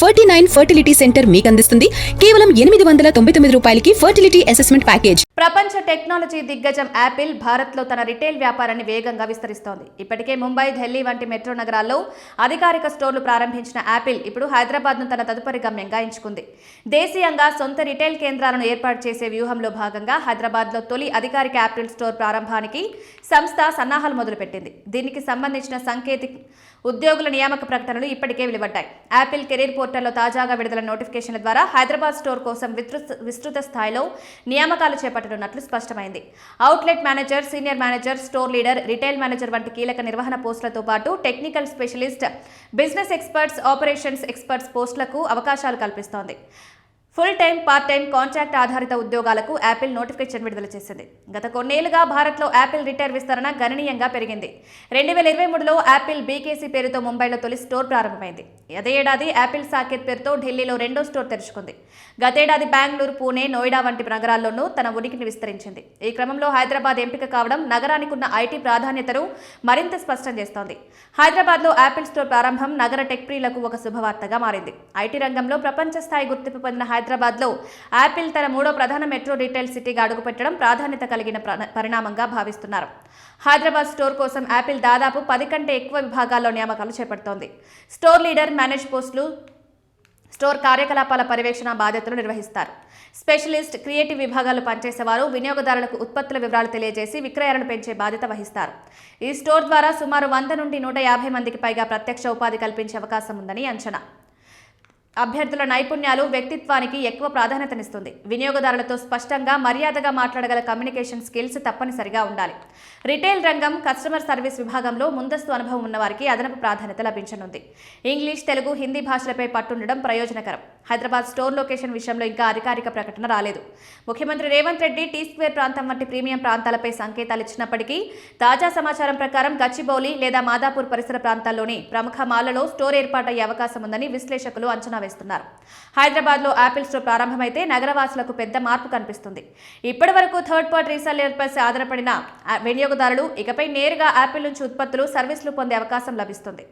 49 fertility centre మీకు అందిస్తుంది కేవలం 899 రూపాయలకి ఫర్టిలిటీ అసెస్మెంట్ ప్యాకేజ్. ప్రపంచ టెక్నాలజీ దిగ్గజం యాపిల్ భారత్లో తన రిటైల్ వ్యాపారాన్ని వేగంగా విస్తరిస్తోంది. ఇప్పటికే ముంబై, ఢిల్లీ వంటి మెట్రో నగరాల్లో అధికారిక స్టోర్లు ప్రారంభించిన యాపిల్ ఇప్పుడు హైదరాబాద్ను తన తదుపరి గమ్యంగా ఎంచుకుంది. దేశీయంగా సొంత రిటైల్ కేంద్రాలను ఏర్పాటు చేసే వ్యూహంలో భాగంగా హైదరాబాద్లో తొలి అధికారిక యాపిల్ స్టోర్ ప్రారంభానికి సంస్థ సన్నాహాలు మొదలుపెట్టింది. దీనికి సంబంధించిన ఉద్యోగుల నియామక ప్రకటనలు ఇప్పటికే వెలువడ్డాయి. యాపిల్ కెరీర్ పోర్టల్లో తాజాగా విడుదల నోటిఫికేషన్ల ద్వారా హైదరాబాద్ స్టోర్ కోసం విస్తృత స్థాయిలో నియామకాలు చేపట్టనున్నట్లు స్పష్టమైంది. Outlet manager, senior manager, store leader, retail manager వంటి కీలక నిర్వహణ పోస్టులతో పాటు technical specialist, business experts, operations experts పోస్టులకు అవకాశాలు కల్పిస్తోంది. Full time, part time, contract ఆధారిత ఉద్యోగాలకు యాపిల్ నోటిఫికేషన్ విడుదల చేసింది. గత కొన్నేళ్లుగా భారత్లో యాపిల్ రిటైల్ విస్తరణ గణనీయంగా పెరిగింది. 2023లో యాపిల్ బీకేసీ పేరుతో ముంబైలో తొలి స్టోర్ ప్రారంభమైంది. అదే ఏడాది యాపిల్ సాకేత్ పేరుతో ఢిల్లీలో రెండో స్టోర్ తెరుచుకుంది. గతేడాది బెంగళూరు, పూణే, నోయిడా వంటి నగరాల్లోనూ తన ఉనికిని విస్తరించింది. ఈ క్రమంలో హైదరాబాద్ ఎంపిక కావడం నగరానికి ఉన్న ఐటీ ప్రాధాన్యతను మరింత స్పష్టం చేస్తోంది. హైదరాబాద్లో యాపిల్ స్టోర్ ప్రారంభం నగర టెక్ ప్రియులకు ఒక శుభవార్తగా మారింది. ఐటీ రంగంలో ప్రపంచ స్థాయి గుర్తింపు పొందిన హైదరాబాద్లో యాపిల్ తన మూడో ప్రధాన మెట్రో రీటైల్ సిటీగా అడుగుపెట్టడం ప్రాధాన్యత కలిగిన పరిణామంగా భావిస్తున్నారు. హైదరాబాద్ స్టోర్ కోసం యాపిల్ దాదాపు 10 కంటే ఎక్కువ విభాగాల్లో నియామకాలు చేపడుతోంది. స్టోర్ లీడర్, మేనేజ్ పోస్టులు, స్టోర్ కార్యకలాపాల పర్యవేక్షణ బాధ్యతలు నిర్వహిస్తారు. స్పెషలిస్ట్, క్రియేటివ్ విభాగాలు పనిచేసేవారు వినియోగదారులకు ఉత్పత్తుల వివరాలు తెలియజేసి విక్రయాలను పెంచే బాధ్యత వహిస్తారు. ఈ స్టోర్ ద్వారా సుమారు 100 నుండి 150 మందికి పైగా ప్రత్యక్ష ఉపాధి కల్పించే అవకాశం ఉందని అంచనా. అభ్యర్థుల నైపుణ్యాలు, వ్యక్తిత్వానికి ఎక్కువ ప్రాధాన్యతనిస్తుంది. వినియోగదారులతో స్పష్టంగా, మర్యాదగా మాట్లాడగల కమ్యూనికేషన్ స్కిల్స్ తప్పనిసరిగా ఉండాలి. రిటైల్ రంగం, కస్టమర్ సర్వీస్ విభాగంలో ముందస్తు అనుభవం ఉన్నవారికి అదనపు ప్రాధాన్యత లభించనుంది. ఇంగ్లీష్, తెలుగు, హిందీ భాషలపై పట్టుండడం ప్రయోజనకరం. హైదరాబాద్ స్టోర్ లొకేషన్ విషయంలో ఇంకా అధికారిక ప్రకటన రాలేదు. ముఖ్యమంత్రి రేవంత్ రెడ్డి టీ స్క్వేర్ ప్రాంతం వంటి ప్రీమియం ప్రాంతాలపై సంకేతాలు ఇచ్చినప్పటికీ తాజా సమాచారం ప్రకారం గచ్చిబౌలి లేదా మాదాపూర్ పరిసర ప్రాంతాల్లోని ప్రముఖ మాళ్లలో స్టోర్ ఏర్పాటయ్యే అవకాశం ఉందని విశ్లేషకులు అంచనా వేస్తున్నారు. హైదరాబాద్లో యాపిల్ స్టోర్ ప్రారంభమైతే నగరవాసులకు పెద్ద మార్పు కనిపిస్తుంది. ఇప్పటి వరకు థర్డ్ పార్టీ రీసెల్లర్పై ఆధారపడిన వినియోగదారులు ఇకపై నేరుగా యాపిల్ నుంచి ఉత్పత్తులు, సర్వీసులు పొందే అవకాశం లభిస్తుంది.